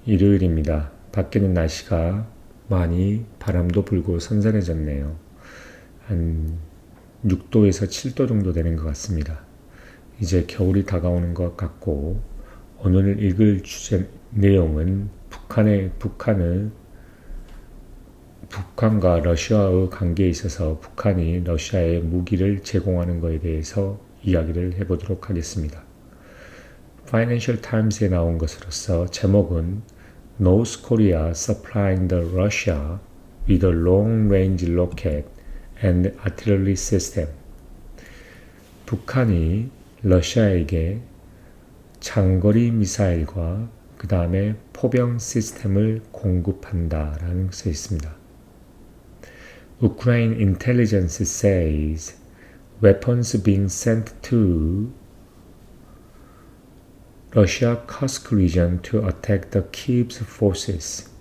일요일입니다. 밖에는 날씨가 많이 바람도 불고 선선해졌네요. 한 6도에서 7도 정도 되는 것 같습니다. 이제 겨울이 다가오는 것 같고, 오늘 읽을 주제 내용은 북한과 러시아의 관계에 있어서 북한이 러시아에 무기를 제공하는 것에 대해서 이야기를 해보도록 하겠습니다. 파이낸셜 타임스에 나온 것으로서 제목은 North Korea supplying the Russia with a long-range rocket and artillery system. 북한이 러시아에게 장거리 미사일과 그 다음에 포병 시스템을 공급한다라는 써 있습니다. Ukraine intelligence says weapons being sent to Russia Kursk region to attack the Kyiv forces.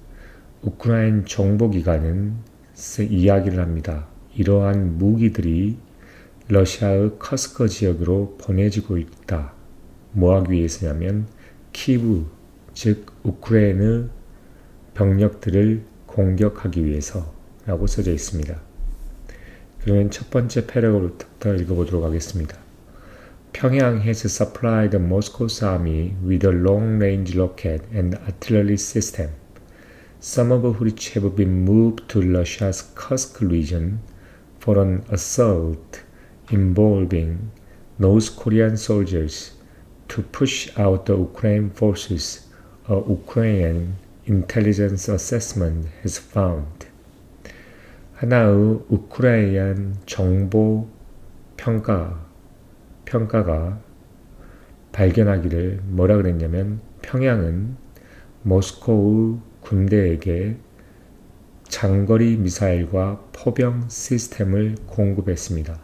우크라이나 정보기관은 이야기를 합니다. 이러한 무기들이 러시아의 커스크 지역으로 보내지고 있다. 뭐하기 위해서냐면 키브, 즉 우크라이나 병력들을 공격하기 위해서라고 써져 있습니다. 그러면 첫 번째 패러그래프부터 읽어보도록 하겠습니다. Pyongyang has supplied Moscow's army with a long-range rocket and artillery system, some of which have been moved to Russia's Kursk region for an assault involving North Korean soldiers to push out the Ukrainian forces, a Ukrainian intelligence assessment has found. 하나의 우크라이나 정보 평가가 발견하기를 뭐라 그랬냐면 평양은 모스크바의 군대에게 장거리 미사일과 포병 시스템을 공급했습니다.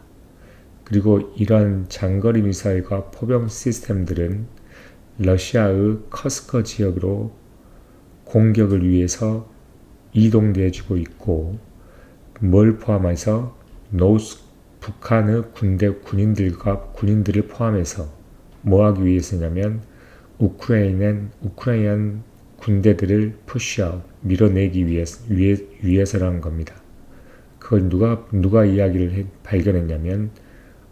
그리고 이러한 장거리 미사일과 포병 시스템들은 러시아의 커스커 지역으로 공격을 위해서 이동되어지고 있고 뭘 포함해서 북한의 군인들을 포함해서 뭐하기 위해서냐면 우크라이나 군대들을 푸시아웃 밀어내기 위해서라는 겁니다. 그걸 누가 이야기를 발견했냐면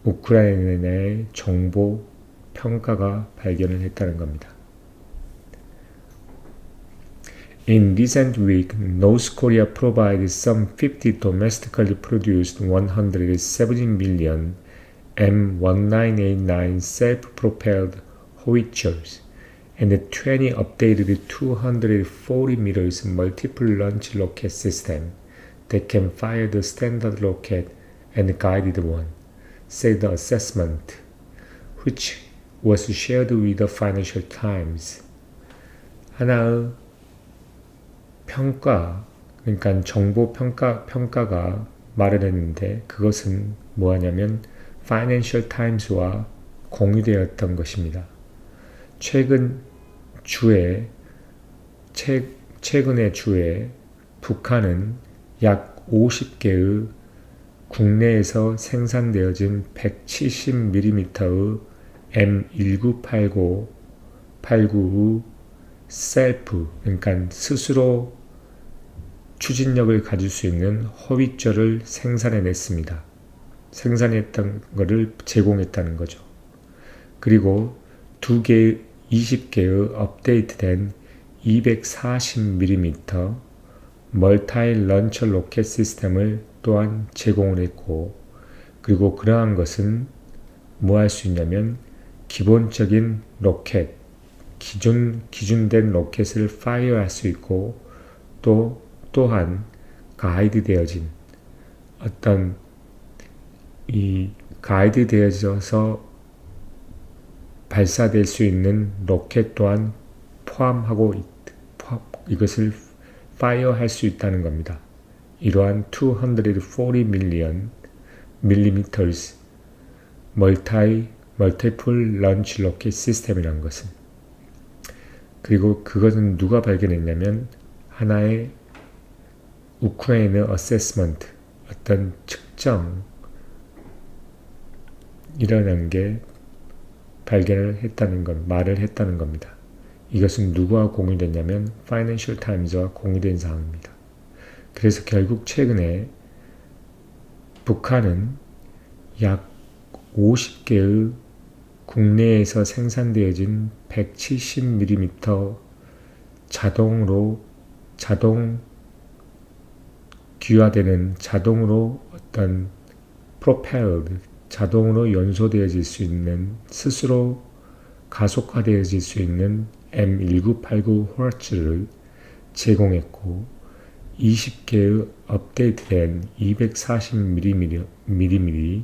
우크라이나의 정보 평가가 발견을 했다는 겁니다. In recent weeks, North Korea provided some 50 domestically produced 170 million M1989 self-propelled howitzers and 20 updated 240 meters multiple launch rocket system that can fire the standard rocket and guided one, said the assessment, which was shared with the Financial Times. 하나의 그러니까 정보 평가가 말을 했는데 그것은 뭐하냐면 Financial Times와 공유되었던 것입니다. 최근의 주에 북한은 약 50개의 국내에서 생산되어진 170mm의 M1989의 셀프, 그러니까 스스로 추진력을 가질 수 있는 호위저를 생산했던 것을 제공했다는 거죠. 그리고 20개의 업데이트된 240mm 멀타이 런처 로켓 시스템을 또한 제공을 했고, 그리고 그러한 것은 뭐 할 수 있냐면 기본적인 로켓, 기준된 로켓을 파이어할 수 있고 또한 가이드 되어진 어떤 가이드 되어져서 발사될 수 있는 로켓 또한 포함하고 이것을 파이어할 수 있다는 겁니다. 이러한 240 millimeters multiple launch rocket 시스템이라는 것은, 그리고 그것은 누가 발견했냐면 하나의 우크라이나 어세스먼트, 어떤 측정이라는 게 말을 했다는 겁니다. 이것은 누구와 공유됐냐면 파이낸셜 타임즈와 공유된 사항입니다. 그래서 결국 최근에 북한은 약 50개의 국내에서 생산되어진 170mm 자동 귀화되는 자동으로 어떤 propelled 자동으로 연소되어질 수 있는 스스로 가속화되어질 수 있는 M1989Hz를 제공했고 20개의 업데이트된 240mm의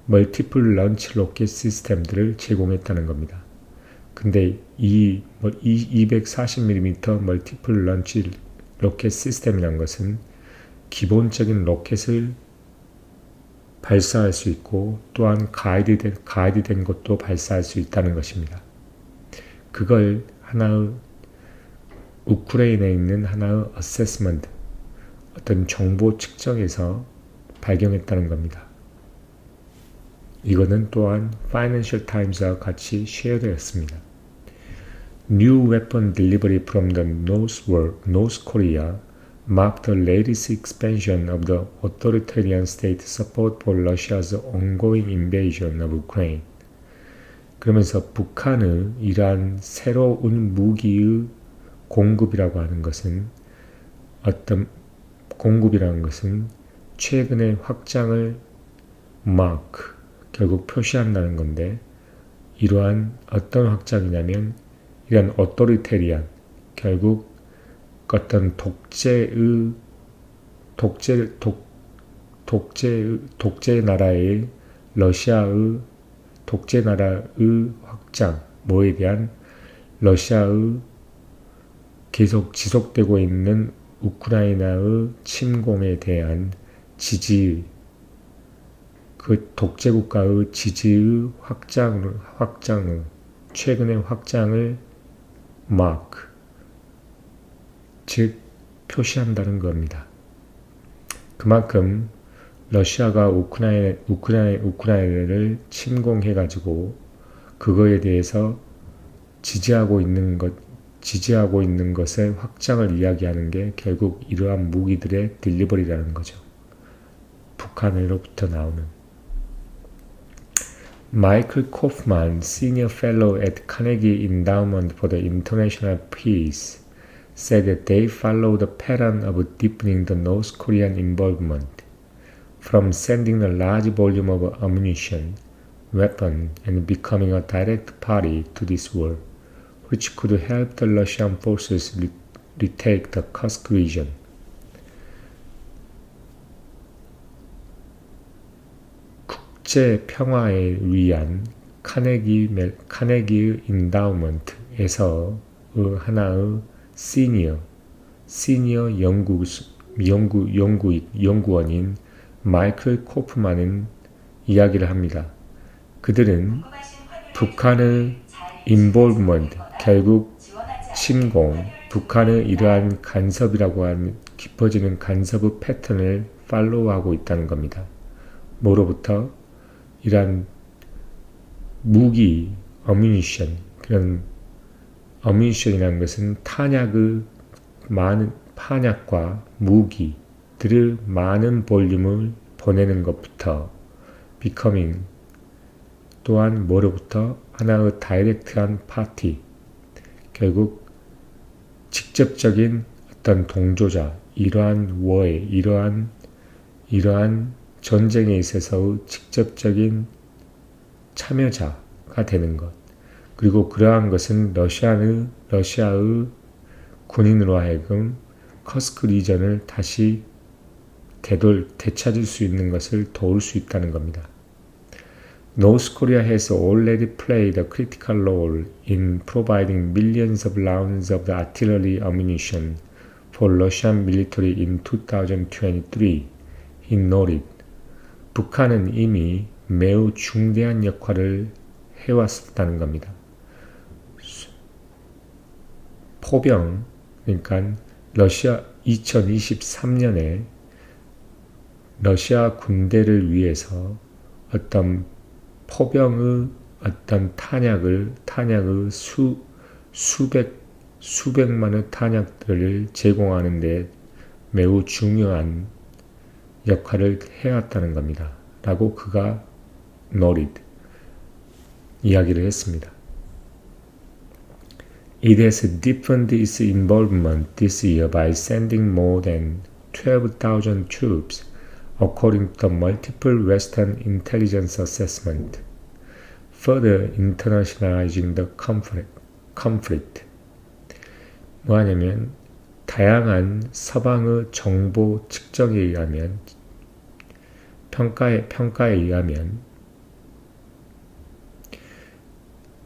멀티플 런치 로켓 시스템들을 제공했다는 겁니다. 근데 이 240mm 멀티플 런치 로켓 시스템이라는 것은 기본적인 로켓을 발사할 수 있고 또한 가이드된 것도 발사할 수 있다는 것입니다. 그걸 하나의 우크라이나에 있는 하나의 어세스먼트, 어떤 정보 측정에서 발견했다는 겁니다. 이거는 또한 파이낸셜 타임즈와 같이 쉐어되었습니다. New weapon delivery from the North Korea marked the latest expansion of the authoritarian state support for Russia's ongoing invasion of Ukraine. 그러면서 북한의 이러한 새로운 무기의 공급이라고 하는 것은 최근의 확장을 결국 표시한다는 건데 이러한 어떤 확장이냐면 이런 어토리테리안 결국 어떤 독재 나라의 러시아의 독재 나라의 확장 뭐에 대한 러시아의 계속 지속되고 있는 우크라이나의 침공에 대한 지지 그 독재 국가의 지지의 최근의 확장을 즉 표시한다는 겁니다. 그만큼 러시아가 우크라이나를 침공해가지고 그거에 대해서 지지하고 있는 것의 확장을 이야기하는 게 결국 이러한 무기들의 딜리버리라는 거죠. 북한으로부터 나오는. Michael Kaufman, Senior Fellow at Carnegie Endowment for the International Peace, said that they follow the pattern of deepening the North Korean involvement, from sending a large volume of ammunition, weapons, and becoming a direct party to this war, which could help the Russian forces retake the Kursk region. 국제 평화에 위한 카네기 인다우먼트에서 하나의 시니어 연구원인 마이클 코프만은 이야기를 합니다. 그들은 북한의 인볼브먼트, 결국 침공, 북한의 이러한 간섭이라고 하는 깊어지는 간섭의 패턴을 팔로우하고 있다는 겁니다. 뭐로부터? 이러한 무기, 그런 어뮤니션이라는 것은 탄약과 무기들을 많은 볼륨을 보내는 것부터 becoming 또한 뭐로부터 하나의 다이렉트한 파티 결국 직접적인 어떤 동조자 이러한 전쟁에 있어서의 직접적인 참여자가 되는 것 그리고 그러한 것은 러시아의 군인으로 하여금 커스크 리전을 다시 되찾을 수 있는 것을 도울 수 있다는 겁니다. North Korea has already played a critical role in providing millions of rounds of the artillery ammunition for Russian military in 2023, he noted. 북한은 이미 매우 중대한 역할을 해왔다는 겁니다. 포병, 그러니까 러시아 2023년에 러시아 군대를 위해서 어떤 포병의 어떤 탄약의 수백만의 탄약들을 제공하는데 매우 중요한 역할을 해왔다는 겁니다. 라고 그가 이야기를 했습니다. It has deepened its involvement this year by sending more than 12,000 troops, according to the multiple Western intelligence assessment, further internationalizing the conflict. 뭐하냐면 다양한 서방의 정보 측정에 의하면 평가에 의하면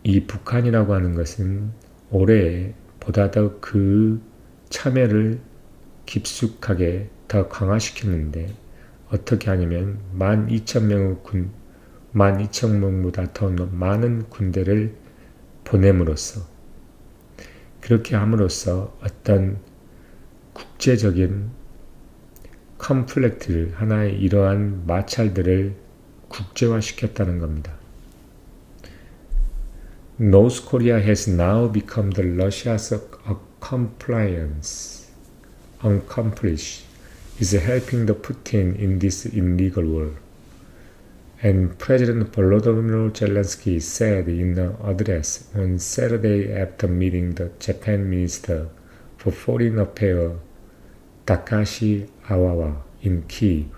이 북한이라고 하는 것은 올해 보다 더 그 참여를 깊숙하게 더 강화시켰는데 어떻게 하냐면 12,000명보다 더 많은 군대를 보냄으로써 그렇게 함으로써 어떤 국제적인 컨플렉트를 하나의 이러한 마찰들을 국제화시켰다는 겁니다. North Korea has now become the Russia's accomplice is helping the Putin in this illegal war. And President Volodymyr Zelensky said in an address on Saturday after meeting the Japan Minister for Foreign Affairs Takashi Awawa in Kyiv.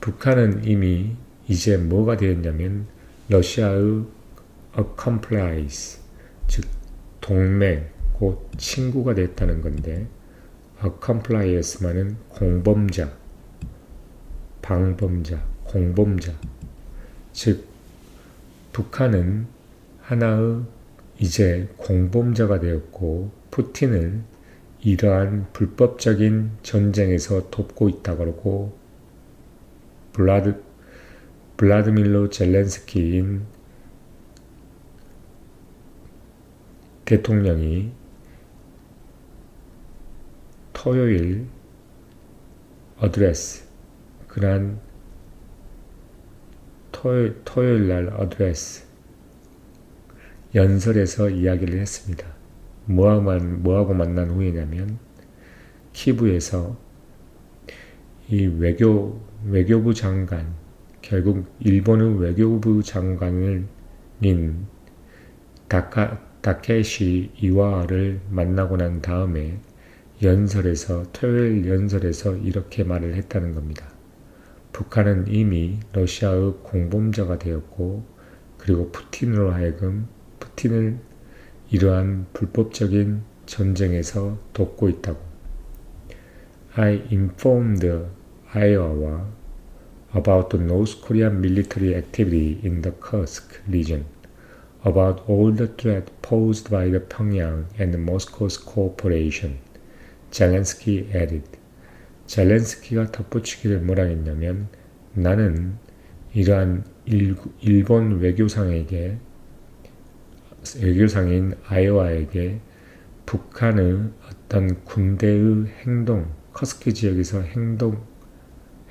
북한은 이미 이제 뭐가 되었냐면 러시아의 accomplice, 즉 동맹, 곧 친구가 됐다는 건데 accomplice만은 공범자, 공범자, 즉 북한은 하나의 이제 공범자가 되었고 푸틴을 이러한 불법적인 전쟁에서 돕고 있다고 하고 블라드밀로 젤렌스키인 대통령이 토요일 어드레스, 그러한 토요일 날 어드레스 연설에서 이야기를 했습니다. 뭐하고 만난 후이냐면 키브에서 이 외교부 장관, 결국 일본의 외교부 장관인 다케시 이와를 만나고 난 다음에 토요일 연설에서 이렇게 말을 했다는 겁니다. 북한은 이미 러시아의 공범자가 되었고 그리고 푸틴으로 하여금 푸틴을 이러한 불법적인 전쟁에서 돕고 있다고. I informed Iowa about the North Korean military activity in the Kursk region, about all the threat posed by the Pyongyang and Moscow's cooperation. 젤렌스키 added. 젤렌스키가 덧붙이기를 뭐라 했냐면 나는 이러한 일본 외교상인 아이오와에게 북한의 어떤 군대의 행동, 커스키 지역에서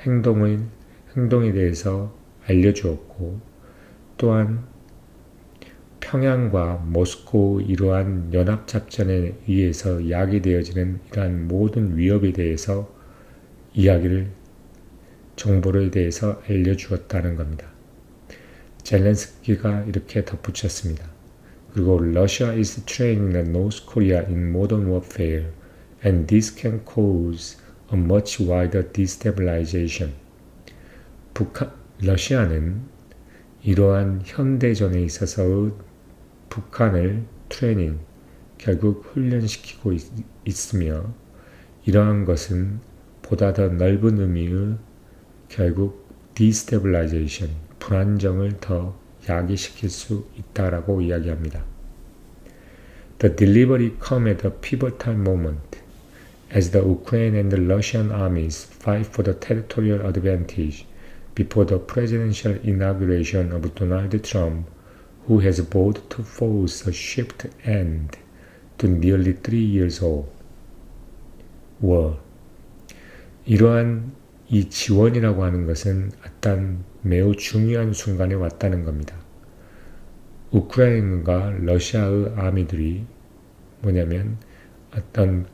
행동에 대해서 알려주었고 또한 평양과 모스코 이러한 연합작전에 의해서 야기되어지는 이러한 모든 위협에 대해서 정보에 대해서 알려주었다는 겁니다. 젤렌스키가 이렇게 덧붙였습니다. 그리고 Russia is training North Korea in modern warfare and this can cause a much wider destabilization. 러시아는 이러한 현대전에 있어서의 북한을 트레이닝, 결국 훈련시키고 있으며 이러한 것은 보다 더 넓은 의미의 결국 destabilization, 불안정을 더 야기시킬 수 있다라고 이야기합니다. The delivery come at a pivotal moment as the Ukraine and the Russian armies fight for the territorial advantage before the presidential inauguration of Donald Trump, who has vowed to force a swift end to nearly 3 years old war. 이러한 이 지원이라고 하는 것은 어떤 매우 중요한 순간에 왔다는 겁니다. 우크라이나가 러시아의 아미들이 뭐냐면 어떤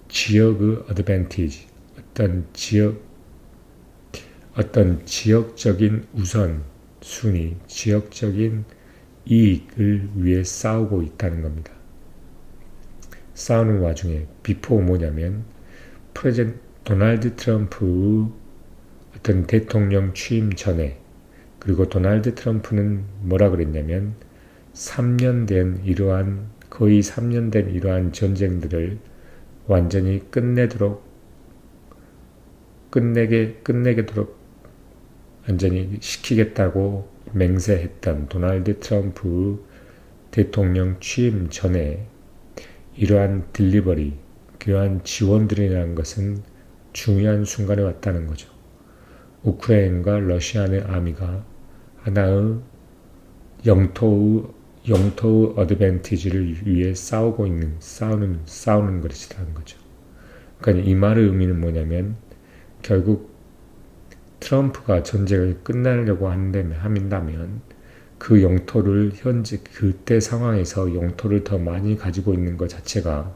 지역의 어드밴티지, 어떤 지역적인 우선순위, 지역적인 이익을 위해 싸우고 있다는 겁니다. 싸우는 와중에 비포 뭐냐면 프레젠트 도널드 트럼프의 어떤 대통령 취임 전에, 그리고 도널드 트럼프는 뭐라 그랬냐면 거의 3년 된 이러한 전쟁들을 완전히 끝내도록 완전히 시키겠다고 맹세했던 도널드 트럼프 대통령 취임 전에 이러한 딜리버리, 그러한 지원들이라는 것은 중요한 순간에 왔다는 거죠. 우크라이나과 러시아의 아미가 하나의 영토의 어드밴티지를 위해 싸우는 것이라는 거죠. 그러니까 이 말의 의미는 뭐냐면 결국 트럼프가 전쟁을 끝내려고 한다면 그 영토를 현재 그때 상황에서 영토를 더 많이 가지고 있는 것 자체가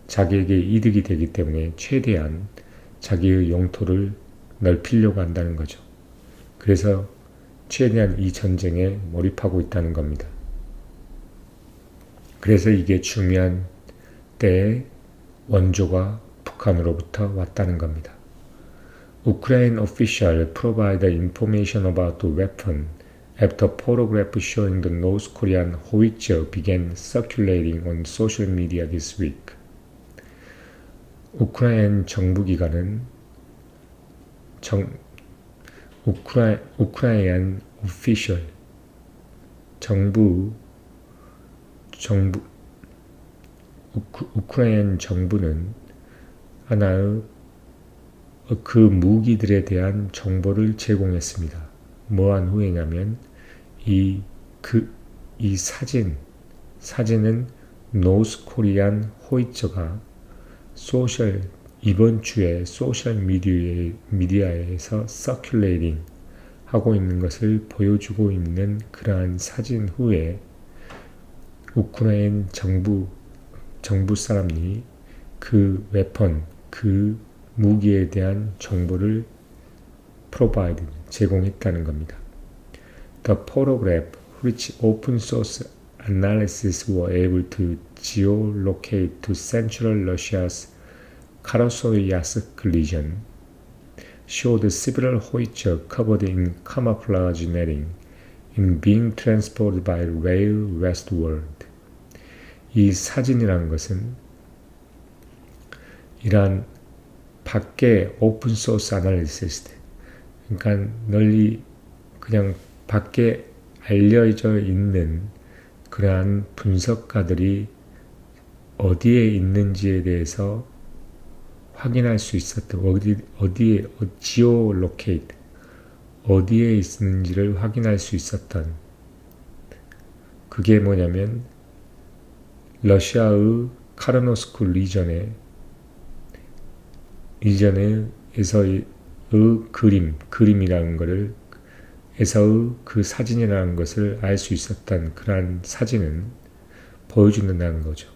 자기에게 이득이 되기 때문에 최대한 자기의 영토를 넓히려고 한다는 거죠. 그래서 최대한 이 전쟁에 몰입하고 있다는 겁니다. 그래서 이게 중요한 때에 원조가 북한으로부터 왔다는 겁니다. Ukraine official provided information about the weapon after photograph showing the North Korean howitzer began circulating on social media this week. 우크라이나 정부기관은 우크라이나 official 우크라이나 정부는 하나의 그 무기들에 대한 정보를 제공했습니다. 뭐한 후에냐면 이 사진은 노스 코리안 호이처가 이번 주에 소셜 미디어에서 서큘레이팅 하고 있는 것을 보여주고 있는 그러한 사진 후에 우크라이나 정부 사람이 그 그 무기에 대한 정보를 제공했다는 겁니다. The photograph, which open source analysis were able to geolocate to central Russia's Karasnoyarsk region, showed several howitzers covered in camouflage netting in being transported by rail westward. 이 사진이라는 것은 이러한 밖에 오픈 소스 아날리시스, 그러니까 널리 그냥 밖에 알려져 있는 그러한 분석가들이 어디에 있는지에 대해서 확인할 수 있었던, 지오로케이트, 어디에 있는지를 확인할 수 있었던, 그게 뭐냐면 러시아의 카르노스크 리전에서의 그림이라는 것을, 에서의 그 사진이라는 것을 알 수 있었던 그러한 사진은 보여준다는 거죠.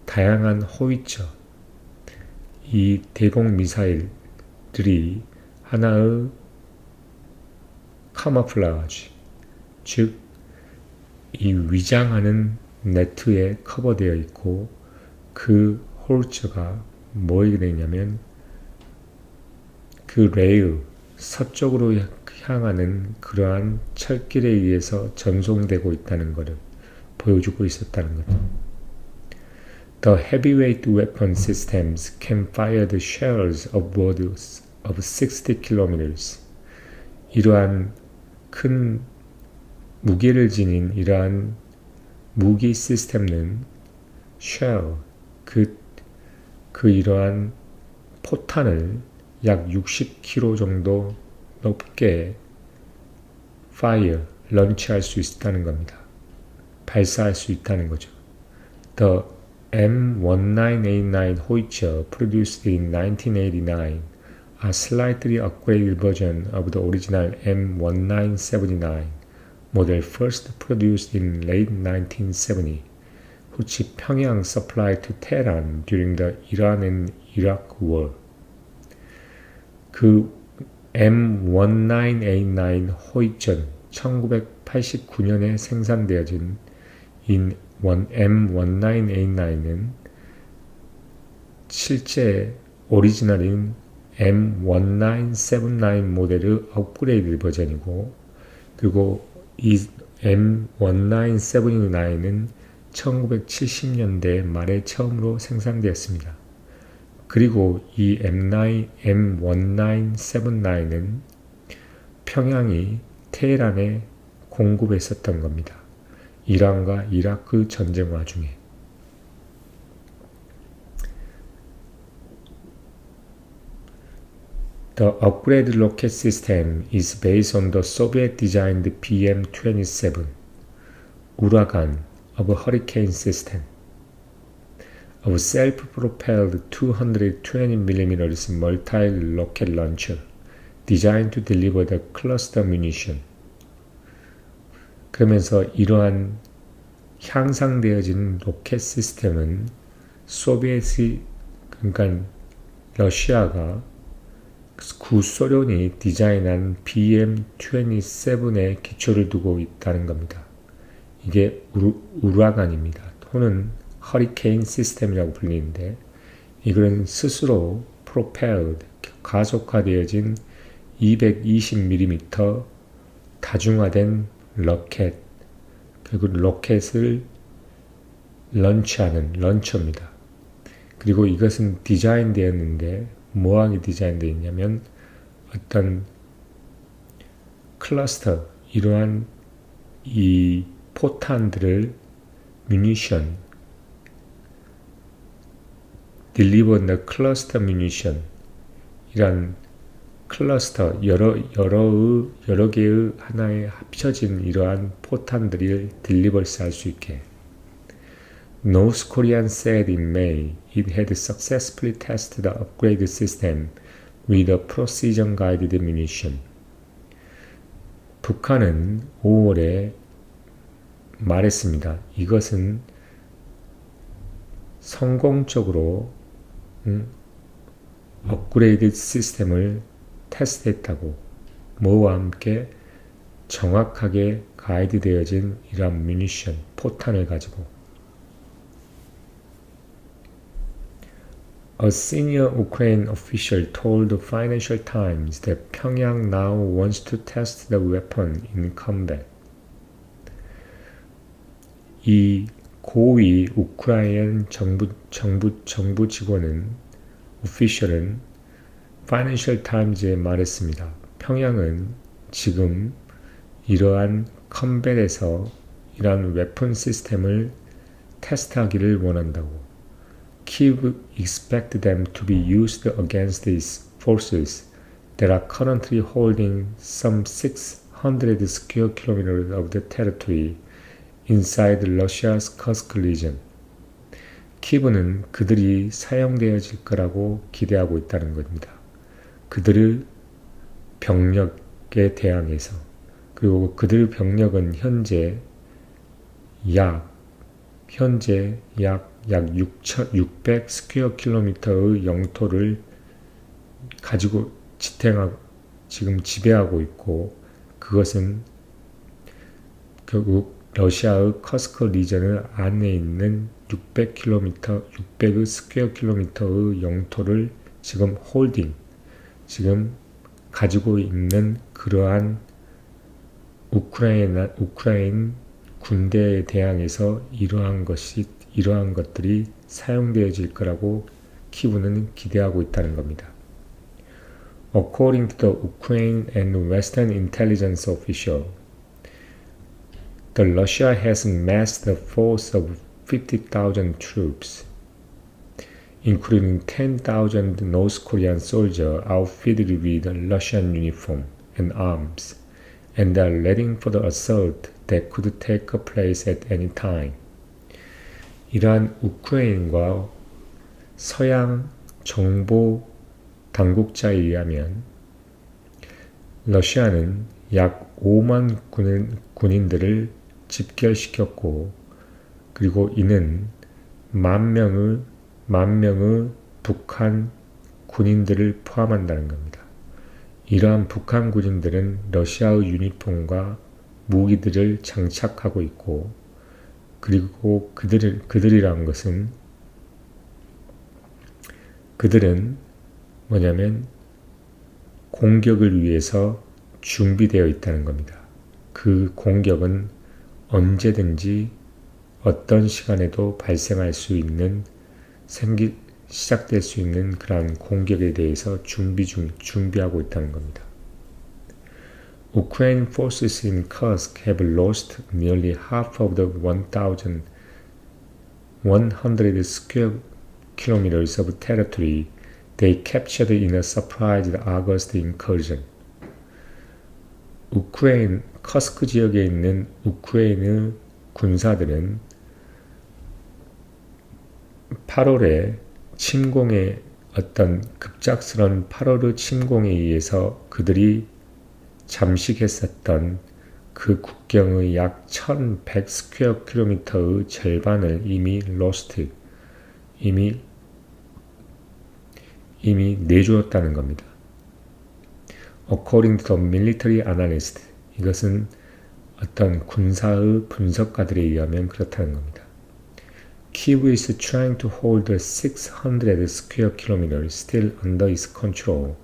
다양한 호위처, 이 대공 미사일들이 하나의 카모플라지, 즉 이 위장하는 네트에 커버되어 있고, 그 홀처가 뭐에 되냐면 그 레일, 서쪽으로 향하는 그러한 철길에 의해서 전송되고 있다는 것을 보여주고 있었다는 거죠. The heavyweight weapon systems can fire the shells upward of 60 kilometers. 이러한 큰 무게를 지닌 이러한 무기 시스템은 쉘, 이러한 포탄을 약 60km 정도 높게 런치할 수 있다는 겁니다. 발사할 수 있다는 거죠. The M1989 Howitzer produced in 1989 a slightly upgraded version of the original M1979 model first produced in late 1970, which Pyongyang supplied to Tehran during the Iran and Iraq War. 그 M1989 호위전 1989년에 생산되어진 M1989는 실제 오리지널인 M1979 모델의 업그레이드 버전이고, 그리고 이 M1979는 1970년대 말에 처음으로 생산되었습니다. 그리고 이 M1979는 평양이 테헤란에 공급했었던 겁니다. 이란과 이라크 전쟁 와중에. The upgraded rocket system is based on the Soviet-designed BM-27 Uragan of a Hurricane system, a self-propelled 220mm multi-rocket launcher designed to deliver the cluster munition. 그러면서 이러한 향상되어진 로켓 시스템은 그러니까 러시아가 구소련이 디자인한 BM-27에 기초를 두고 있다는 겁니다. 이게 우라간입니다. 또는 허리케인 시스템이라고 불리는데, 이거는 스스로 propelled, 가속화되어진 220mm 다중화된 로켓, 그리고 로켓을 런치하는 런처입니다. 그리고 이것은 디자인되었는데, 뭐하게 디자인되어 있냐면 어떤 클러스터, 이러한 이 포탄들을 뮤니션, deliver the cluster munition, 이란 클러스터, 여러 개의 하나에 합쳐진 이러한 포탄들을 딜리버스 할 수 있게. North Korea said in May it had successfully tested the upgraded system with a precision-guided munition. 북한은 5월에 말했습니다. 이것은 성공적으로 업그레이드 시스템을 테스트했다고, 뭐와 함께 정확하게 가이드되어진 이러한 뮤니션, 포탄을 가지고. A senior Ukraine official told the Financial Times that Pyongyang now wants to test the weapon in combat. 이 고위 우크라이나 정부 직원은, 오피셜은 Financial Times에 말했습니다. 평양은 지금 이러한 컴뱃에서 이러한 웨폰 시스템을 테스트하기를 원한다고. Kyiv expect them to be used against its forces that are currently holding some 600 square kilometers of the territory inside Russia's Kursk region. 키브는 그들이 사용되어질 거라고 기대하고 있다는 겁니다. 그들의 병력에 대항해서. 그리고 그들의 병력은 현재 약 600 스퀘어 킬로미터의 영토를 가지고 지금 지배하고 있고, 그것은 결국 러시아의 커스크 리전을 안에 있는 600 스퀘어 킬로미터의 영토를 지금 지금 가지고 있는 그러한 우크라이나 군대에 대항해서 이러한 것들이 사용되어질 거라고 키브는 기대하고 있다는 겁니다. According to the Ukraine and Western intelligence official, the Russia has massed a force of 50,000 troops, including 10,000 North Korean soldiers outfitted with Russian uniform and arms, and are ready for the assault that could take place at any time. 이러한 우크라이나와 서양 정보 당국자에 의하면 러시아는 약 5만 군인들을 집결시켰고, 그리고 이는 만 명의 북한 군인들을 포함한다는 겁니다. 이러한 북한 군인들은 러시아의 유니폼과 무기들을 장착하고 있고, 그리고 그들은 뭐냐면 공격을 위해서 준비되어 있다는 겁니다. 그 공격은 언제든지 어떤 시간에도 발생할 수 있는 시작될 수 있는 그러한 공격에 대해서 준비하고 있다는 겁니다. Ukraine forces in Kursk have lost nearly half of the 1,100 square kilometers of territory they captured in a surprise August incursion. 커스크 지역에 있는 우크라이나 군사들은 8월에 침공에 어떤 급작스런 8월의 침공에 의해서 그들이 잠식했었던 그 국경의 약 1100 스퀘어 킬로미터의 절반을 이미 내주었다는 겁니다. According to the military analyst, 이것은 어떤 군사의 분석가들에 의하면 그렇다는 겁니다. Kyiv is trying to hold 600 square kilometers still under its control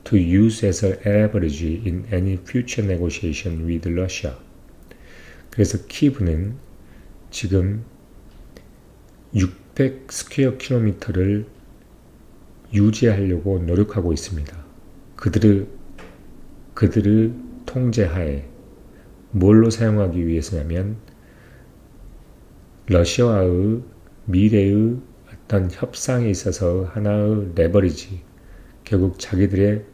to use as an average in any future negotiation with Russia. 그래서 키브는 지금 600 스퀘어 킬로미터를 유지하려고 노력하고 있습니다. 그들의 통제하에 뭘로 사용하기 위해서냐면 러시아와의 미래의 어떤 협상에 있어서 하나의 레버리지, 결국 자기들의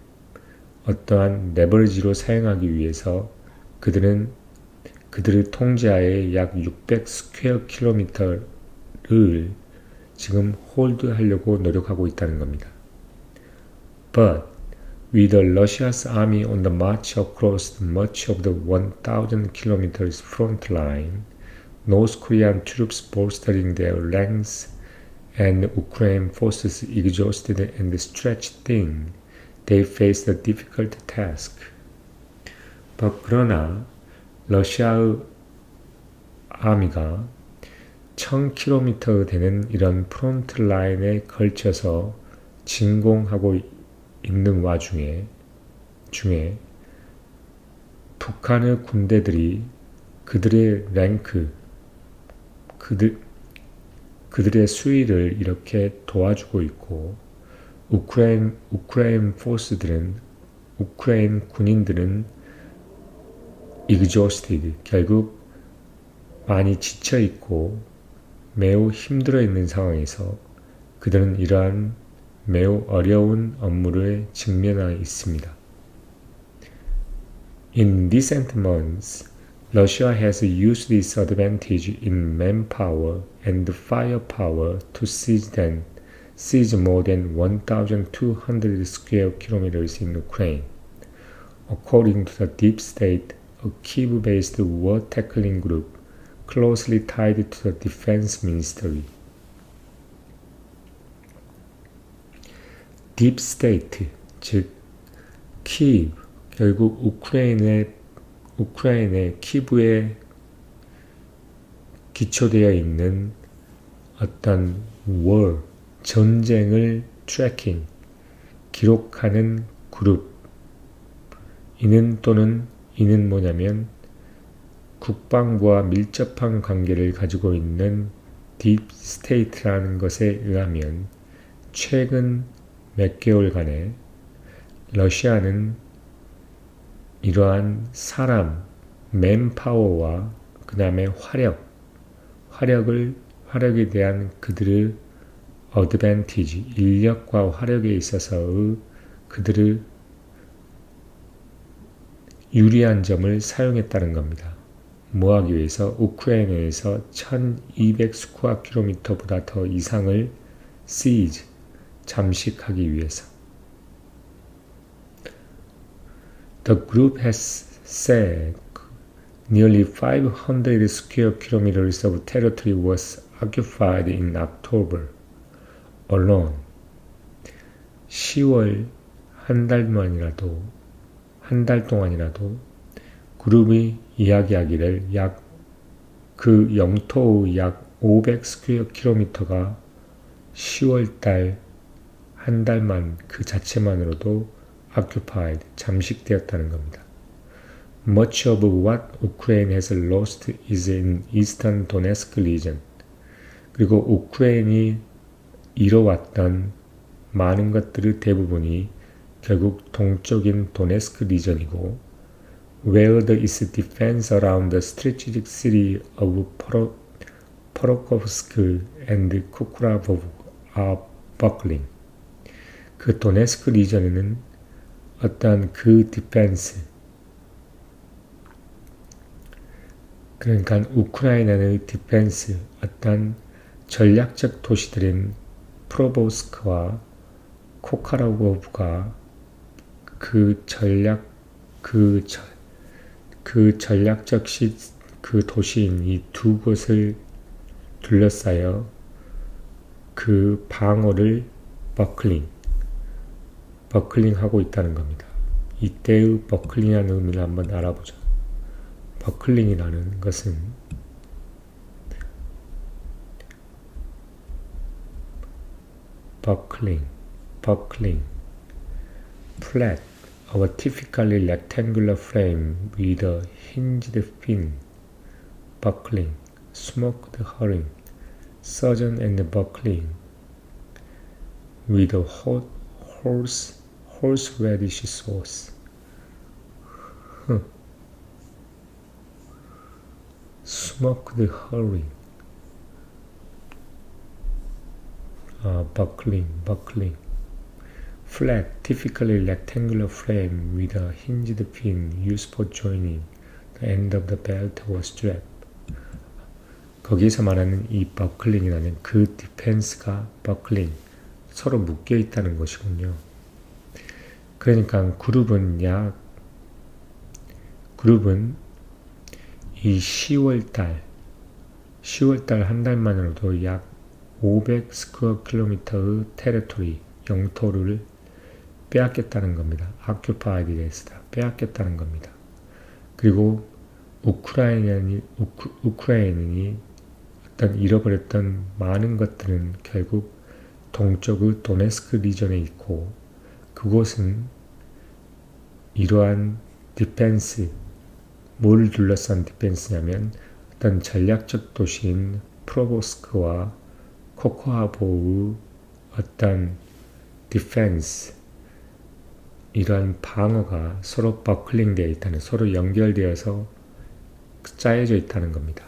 어떠한 레버리지로 사용하기 위해서 그들의 통제하에 약 600 스퀘어 킬로미터를 지금 홀드하려고 노력하고 있다는 겁니다. But with Russia's army on the march across much of the 1,000 kilometers front line, North Korean troops bolstering their ranks, and Ukraine forces exhausted and stretched thin, they faced a difficult task. 그러나 러시아의 아미가 1000km 되는 이런 프론트 라인에 걸쳐서 진공하고 있는 중에 북한의 군대들이 그들의 랭크, 그들의 수위를 이렇게 도와주고 있고, 우크라이나 군인들은 exhausted, 결국 많이 지쳐 있고 매우 힘들어 있는 상황에서 그들은 이러한 매우 어려운 업무를 직면해 있습니다. In recent months, Russia has used its advantage in manpower and firepower to seize more than 1,200 square kilometers in Ukraine. According to the Deep State, a Kyiv-based war-tackling group closely tied to the Defense Ministry. Deep State, 즉 키이브, 결국 우크라이나의 키브에 기초되어 있는 어떤 전쟁을 기록하는 그룹. 이는 뭐냐면 국방부와 밀접한 관계를 가지고 있는 딥스테이트라는 것에 의하면 최근 몇 개월간에 러시아는 이러한 맨파워와 그 다음에 화력에 대한 그들의 어드밴티지, 인력과 화력에 있어서의 그들의 유리한 점을 사용했다는 겁니다. 뭐하기 위해서? 우크라이나에서 1200 스퀘어 킬로미터보다 더 이상을 잠식하기 위해서. The group has said nearly 500 square kilometers of territory was occupied in October alone. 10월 한 달 동안이라도 그룹이 이야기하기를 그 영토의 약 500 스퀘어 킬로미터가 10월달 한 달만 그 자체만으로도 occupied, 잠식되었다는 겁니다. Much of what Ukraine has lost is in eastern Donetsk region. 그리고 우크라이나이 잃어왔던 많은 것들의 대부분이 결국 동쪽인 도네스크 리전이고 where its defense around the strategic city of Pokrovsk and Kukuravov are buckling. 그 도네스크 리전에는 어떤 그 디펜스, 그러니까 우크라이나의 디펜스, 어떤 전략적 도시들인 프로보스크와 코카라고브가 그 전략적 그 도시인 이 두 곳을 둘러싸여 그 방어를 버클링하고 있다는 겁니다. 이때의 버클링이라는 의미를 한번 알아보죠. 버클링이라는 것은 버클링, flat, of a typically rectangular frame with a hinged fin, buckling, smoked herring, surgeon and buckling, with a horseradish sauce. Smoked herring. Buckling. Flat, typically rectangular frame with a hinged fin used for joining the end of the belt or strap. 거기서 말하는 이 버클링이라는 그 디펜스가 버클링, 서로 묶여 있다는 것이군요. 그러니까 그룹은 이 10월달 한 달만으로도 약 500 스퀘어 킬로미터의 테리토리, 영토를 빼앗겼다는 겁니다. occupied에서 빼앗겼다는 겁니다. 그리고 우크라이나인이 어떤 잃어버렸던 많은 것들은 결국 동쪽의 도네스크 리전에 있고, 그곳은 이러한 디펜스, 뭘 둘러싼 디펜스냐면 어떤 전략적 도시인 프로보스크와 코코하보의 어떤 디펜스, 이러한 방어가 서로 버클링 되어 있다는, 서로 연결되어서 짜여져 있다는 겁니다.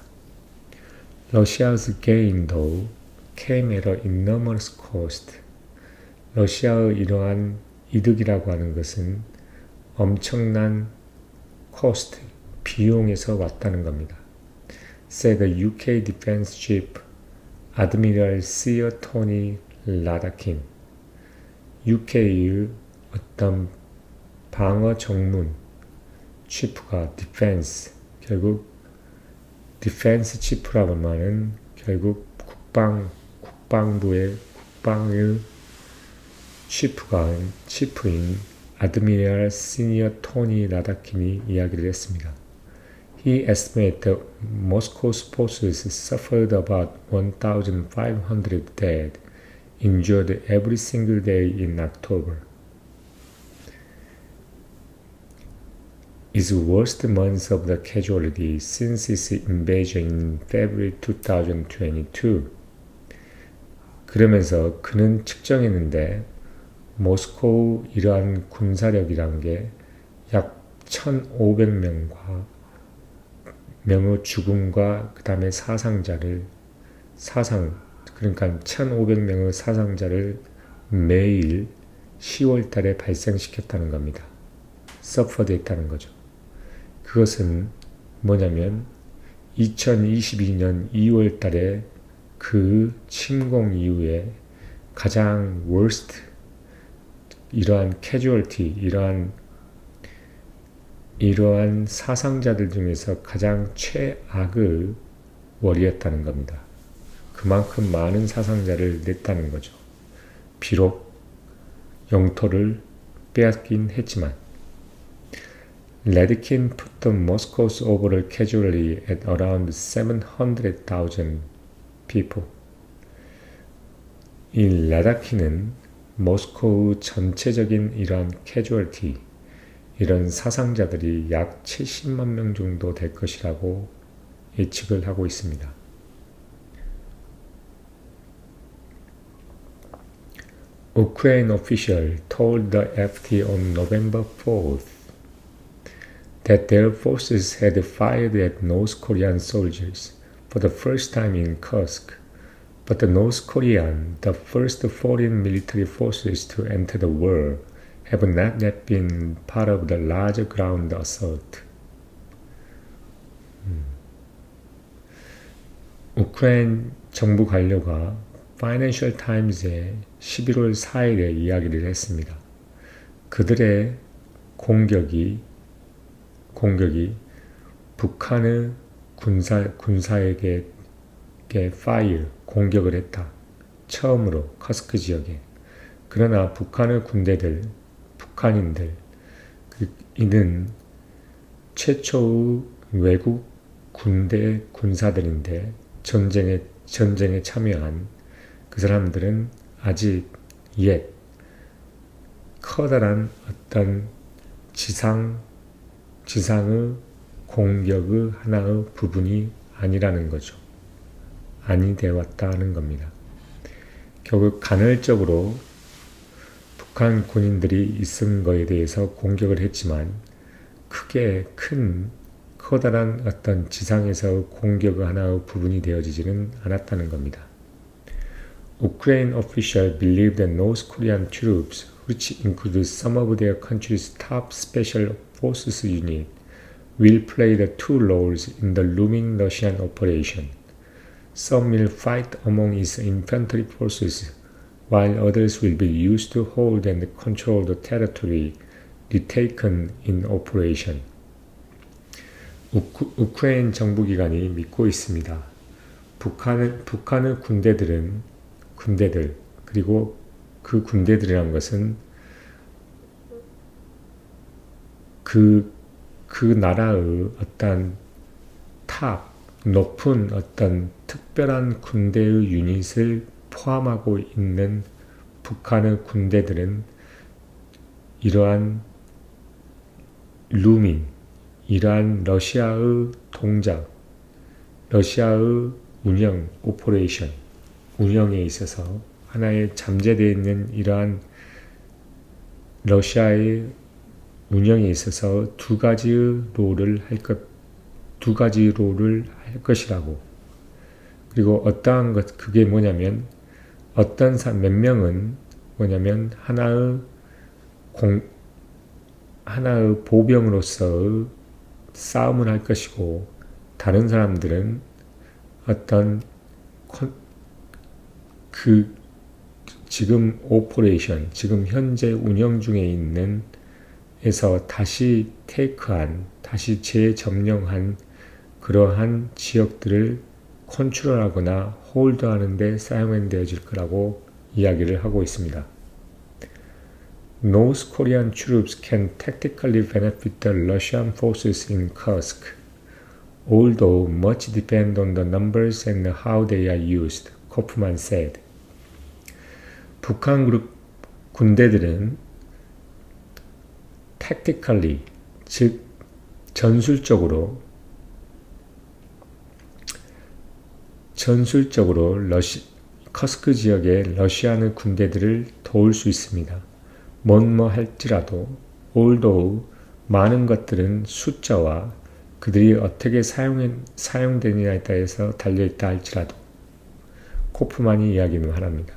Russia's gain though came at an enormous cost. 러시아의 이러한 이득이라고 하는 것은 엄청난 cost, 비용에서 왔다는 겁니다. said the UK defense chief Admiral Sir Tony Radakin. UK의 어떤 방어 정문 치프가 디펜스, 결국 디펜스 치프라고 말은 결국 국방의 치프인 아드미랄 시니어 토니 라다킨이 이야기를 했습니다. He estimated that Moscow's forces suffered about 1,500 dead, injured every single day in October. Its worst month of the casualties since its invasion in February 2022. 그러면서 그는 측정했는데 모스크우 이러한 군사력이란 게 약 1,500명의 죽음과 그 다음에 그러니까 1,500명의 사상자를 매일 10월 달에 발생시켰다는 겁니다. 서퍼됐다는 거죠. 그것은 뭐냐면 2022년 2월 달에 그 침공 이후에 가장 worst, 이러한 casualty, 이러한 이러한 사상자들 중에서 가장 최악의 월이었다는 겁니다. 그만큼 많은 사상자를 냈다는 거죠. 비록 영토를 빼앗긴 했지만 Ledkin put the Moscow's overall casualty at around 700,000 people. 이 레다키는 모스코의 전체적인 이러한 캐주얼티, 이런 사상자들이 약 70만 명 정도 될 것이라고 예측을 하고 있습니다. Ukraine official told the FT on November 4th that their forces had fired at North Korean soldiers for the first time in Kursk, but the North Korean, the first foreign military forces to enter the war, have not yet been part of the larger ground assault. 우크라이나 정부 관료가 파이낸셜 타임즈에 11월 4일에 이야기를 했습니다. 그들의 공격이 북한의 군사에게 공격을 했다. 처음으로 커스크 지역에. 그러나 북한의 북한인들, 이는 최초의 외국 군사들인데 전쟁에 참여한 그 사람들은 아직 커다란 어떤 지상의 공격의 하나의 부분이 아니라는 거죠. 아니 되었다는 겁니다. 결국 간헐적으로 북한 군인들이 있은 거에 대해서 공격을 했지만 크게 커다란 어떤 지상에서 공격의 하나의 부분이 되어지지는 않았다는 겁니다. Ukraine officials believe that North Korean troops, which include some of their country's top special forces unit, will play the two roles in the looming Russian operation. Some will fight among its infantry forces, while others will be used to hold and control the territory retaken in operation. 우크라이나 정부기관이 믿고 있습니다. 북한의 군대들, 그리고 그 군대들이란 것은 그 나라의 어떤 높은 어떤 특별한 군대의 유닛을 포함하고 있는 북한의 군대들은 이러한 이러한 러시아의 동작, 러시아의 운영에 있어서 하나의 잠재되어 있는 이러한 러시아의 운영에 있어서 두 가지 롤을 할 것이라고. 그리고 그게 뭐냐면 몇 명은 뭐냐면 하나의 보병으로서의 싸움을 할 것이고, 다른 사람들은 지금 지금 현재 운영 중에 있는 에서 다시 다시 재점령한 그러한 지역들을 컨트롤하거나 홀드하는 데 사용되어질 거라고 이야기를 하고 있습니다. North Korean troops can tactically benefit the Russian forces in Kursk, although much depends on the numbers and how they are used, 코프만 said. 북한 군대들은 tactically, 즉 전술적으로 커스크 지역의 러시아의 군대들을 도울 수 있습니다. 할지라도 although 많은 것들은 숫자와 그들이 어떻게 사용되느냐에 따라서 달려있다 할지라도 코프만이 이야기는 하랍니다.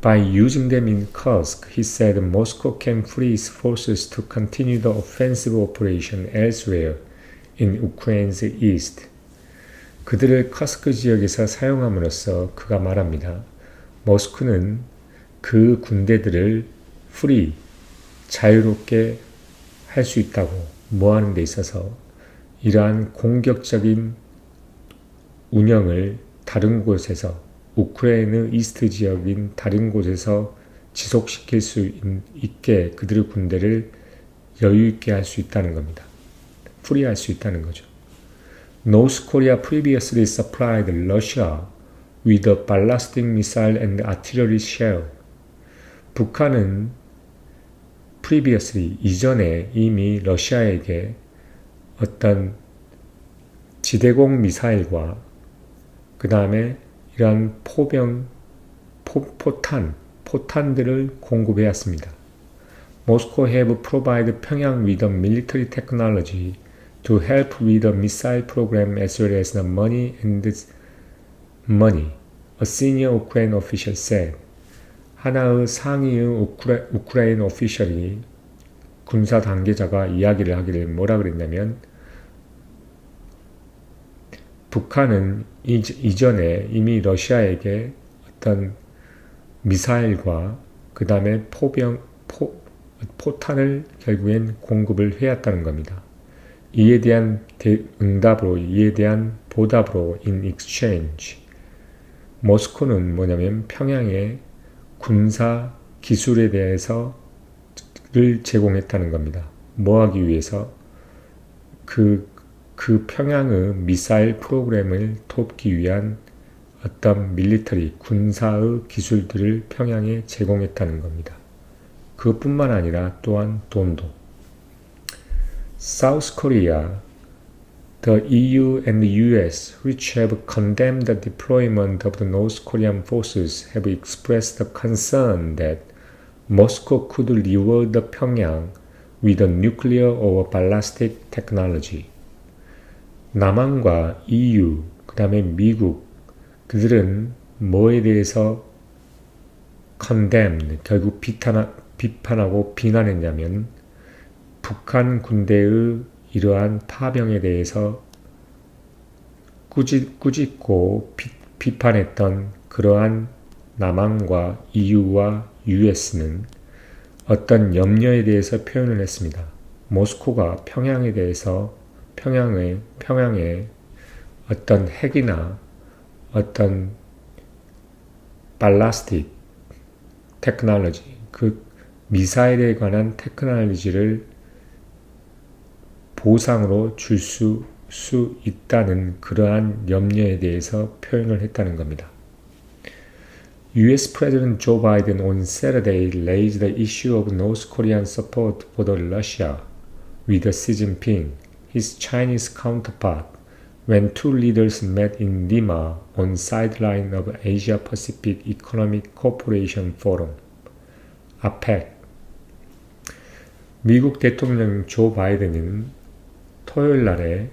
By using them in Kursk, he said Moscow can free its forces to continue the offensive operation elsewhere in Ukraine's east. 그들을 커스크 지역에서 사용함으로써 그가 말합니다. 모스크는 그 군대들을 자유롭게 할 수 있다고. 뭐 하는 데 있어서 이러한 공격적인 운영을 다른 곳에서 우크라이나 이스트 지역인 다른 곳에서 지속시킬 수 있게 그들의 군대를 여유있게 할 수 있다는 겁니다. 풀이할 수 있다는 거죠. North Korea previously supplied Russia with a ballistic missile and artillery shell. 북한은 previously 이전에 이미 러시아에게 어떤 지대공 미사일과 그 다음에 이러한 포탄들을 공급해왔습니다. Moscow have provided Pyongyang with the military technology to help with the missile program as well as the money. A senior Ukraine official said. 하나의 상위의 우크라이나 오피셜이 군사 단계자가 이야기를 하기를 뭐라 그랬냐면 북한은 이전에 이미 러시아에게 어떤 미사일과 그 다음에 포탄을 결국엔 공급을 해왔다는 겁니다. 이에 대한 이에 대한 보답으로 in exchange 모스크바는 뭐냐면 평양의 군사 기술에 대해서를 제공했다는 겁니다. 뭐 하기 위해서? 그 평양의 미사일 프로그램을 돕기 위한 어떤 밀리터리, 군사의 기술들을 평양에 제공했다는 겁니다. 그것뿐만 아니라 또한 돈도. South Korea, the EU and the US, which have condemned the deployment of the North Korean forces, have expressed the concern that Moscow could reward the Pyongyang with a nuclear or ballistic technology. 남한과 EU, 그 다음에 미국, 그들은 뭐에 대해서 condemned, 결국 비판하고 비난했냐면 북한 군대의 이러한 파병에 대해서 꾸짖고 비판했던 그러한 남한과 EU와 US는 어떤 염려에 대해서 표현을 했습니다. 모스크바가 평양에 대해서 평양에 어떤 핵이나 어떤 발라스틱 테크놀로지, 그 미사일에 관한 테크놀로지를 보상으로 줄 수 있다는 그러한 염려에 대해서 표현을 했다는 겁니다. US President Joe Biden on Saturday raised the issue of North Korean support for the Russia with Xi Jinping, his Chinese counterpart, when two leaders met in Lima on sideline of Asia Pacific Economic Cooperation Forum, APEC. 미국 대통령 조 바이든은 토요일 날에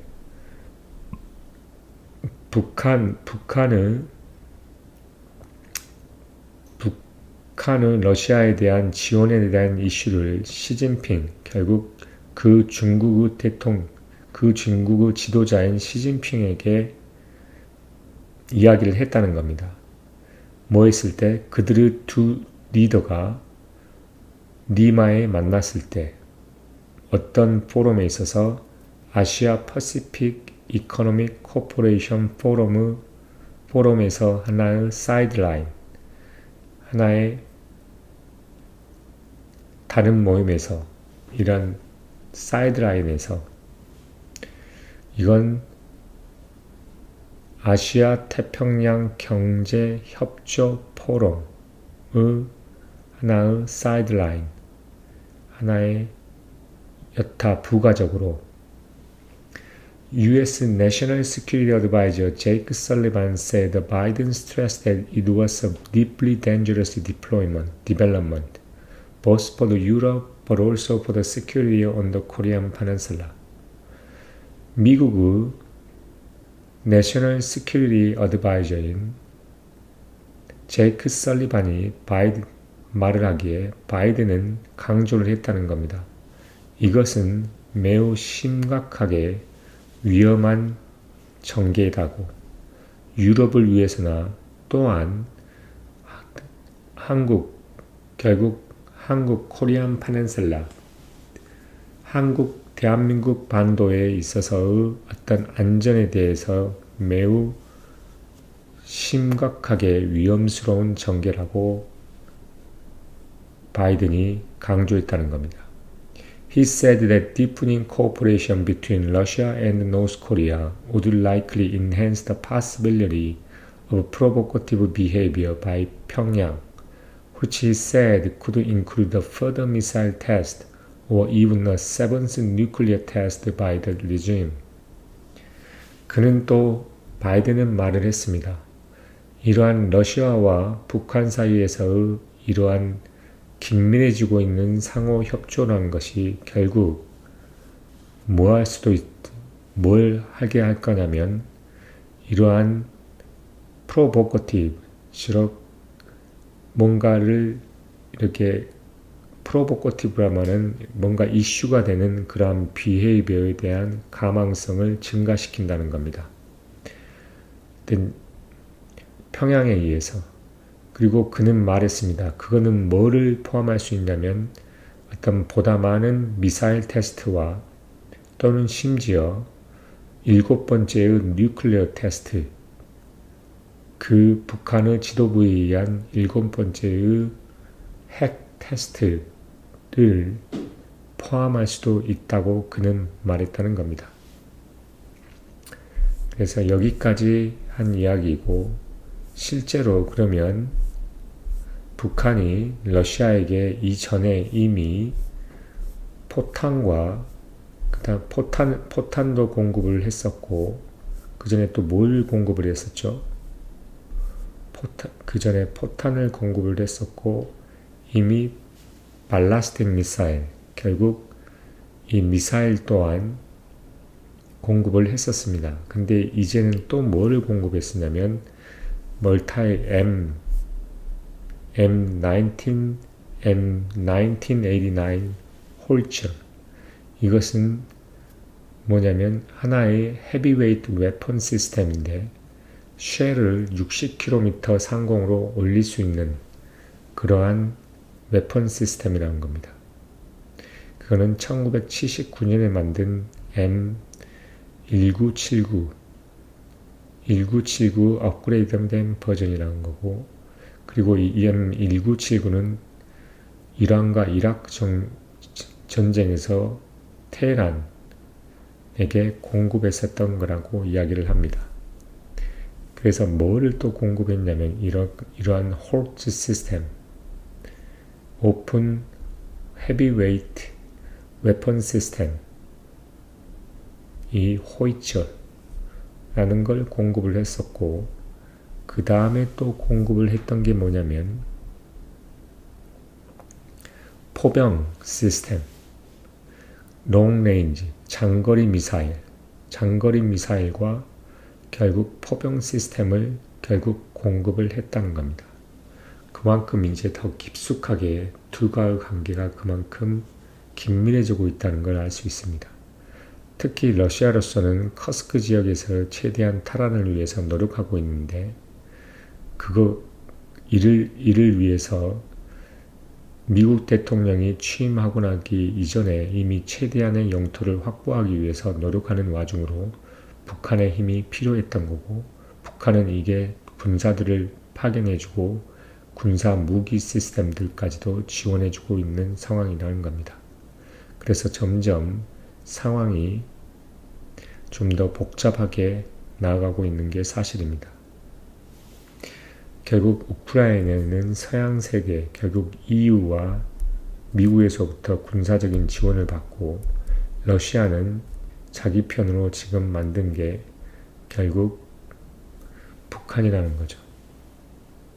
북한의 러시아에 대한 지원에 대한 이슈를 시진핑, 결국 그 중국의 지도자인 시진핑에게 이야기를 했다는 겁니다. 뭐 했을 때? 그들의 두 리더가 리마에 만났을 때 어떤 포럼에 있어서 아시아 퍼시픽 이코노믹 코퍼레이션 포럼에서 하나의 사이드라인, 하나의 다른 모임에서 이런 사이드라인에서 이건 아시아 태평양 경제 협조 포럼의 하나의 사이드라인, 하나의 여타 부가적으로 U.S. National Security Advisor Jake Sullivan said Biden stressed that it was a deeply dangerous development, both for Europe but also for the security on the Korean Peninsula. 미국의 National Security Advisor인 제이크 설리반이 말을 하기에 바이든은 강조를 했다는 겁니다. 이것은 매우 심각하게 위험한 전개다고 유럽을 위해서나 또한 결국 한국 코리안 파넨슬라, 한국 대한민국 반도에 있어서의 어떤 안전에 대해서 매우 심각하게 위험스러운 전개라고 바이든이 강조했다는 겁니다. He said that deepening cooperation between Russia and North Korea would likely enhance the possibility of provocative behavior by Pyongyang, which he said could include a further missile test or even a seventh nuclear test by the regime. 그는 또 바이든은 말을 했습니다. 이러한 러시아와 북한 사이에서의 이러한 긴밀해지고 있는 상호 협조라는 것이 결국 뭘 하게 할 거냐면 이러한 프로보커티브, 즉 뭔가를 이렇게 프로보커티브라면은 뭔가 이슈가 되는 그러한 비헤이비어에 대한 가망성을 증가시킨다는 겁니다. 평양에 의해서. 그리고 그는 말했습니다. 그거는 뭐를 포함할 수 있냐면 어떤 보다 많은 미사일 테스트와 또는 심지어 7번째의 뉴클리어 테스트, 그 북한의 지도부에 의한 7번째의 핵 테스트를 포함할 수도 있다고 그는 말했다는 겁니다. 그래서 여기까지 한 이야기이고, 실제로 그러면 북한이 러시아에게 이전에 이미 포탄과 그다음 포탄도 공급을 했었고, 그 전에 또 뭘 공급을 했었죠? 그 전에 포탄을 공급을 했었고, 이미 발라스틱 미사일, 결국 이 미사일 또한 공급을 했었습니다. 근데 이제는 또 뭐를 공급했었냐면 멀타이 M1989 홀처. 이것은 뭐냐면 하나의 헤비웨이트 웨폰 시스템인데 쉘을 60km 상공으로 올릴 수 있는 그러한 웨폰 시스템이라는 겁니다. 그거는 1979년에 만든 M1979 업그레이드된 버전이라는 거고, 그리고 이 M1979는 이란과 이라크 전쟁에서 테헤란에게 공급했었던 거라고 이야기를 합니다. 그래서 뭐를 또 공급했냐면 이러한 홀트 시스템, 오픈 헤비웨이트 웨폰 시스템, 이 호이처라는 걸 공급을 했었고, 그 다음에 또 공급을 했던 게 뭐냐면 포병 시스템, 롱레인지 장거리 미사일과 결국 포병 시스템을 결국 공급을 했다는 겁니다. 그만큼 이제 더 깊숙하게 둘과의 관계가 그만큼 긴밀해지고 있다는 걸 알 수 있습니다. 특히 러시아로서는 커스크 지역에서 최대한 탈환을 위해서 노력하고 있는데, 이를 위해서 미국 대통령이 취임하고 나기 이전에 이미 최대한의 영토를 확보하기 위해서 노력하는 와중으로 북한의 힘이 필요했던 거고, 북한은 이게 군사들을 파견해주고 군사 무기 시스템들까지도 지원해주고 있는 상황이라는 겁니다. 그래서 점점 상황이 좀 더 복잡하게 나아가고 있는 게 사실입니다. 결국 우크라이나는 서양 세계, 결국 EU와 미국에서부터 군사적인 지원을 받고, 러시아는 자기 편으로 지금 만든 게 결국 북한이라는 거죠.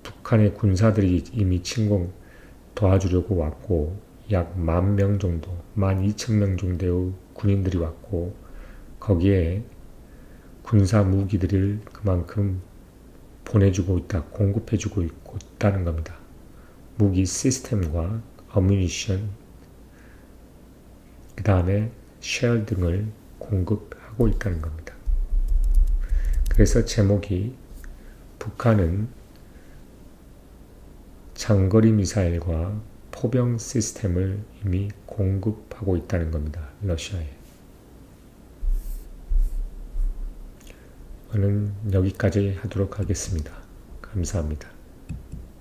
북한의 군사들이 이미 침공 도와주려고 왔고, 약 10,000명 정도, 12,000명 정도의 군인들이 왔고, 거기에 군사 무기들을 그만큼 보내주고 있다, 공급해주고 있다는 겁니다. 무기 시스템과 어뮤니션, 그 다음에 쉘 등을 공급하고 있다는 겁니다. 그래서 제목이 북한은 장거리 미사일과 포병 시스템을 이미 공급하고 있다는 겁니다. 러시아에. 저는 여기까지 하도록 하겠습니다. 감사합니다.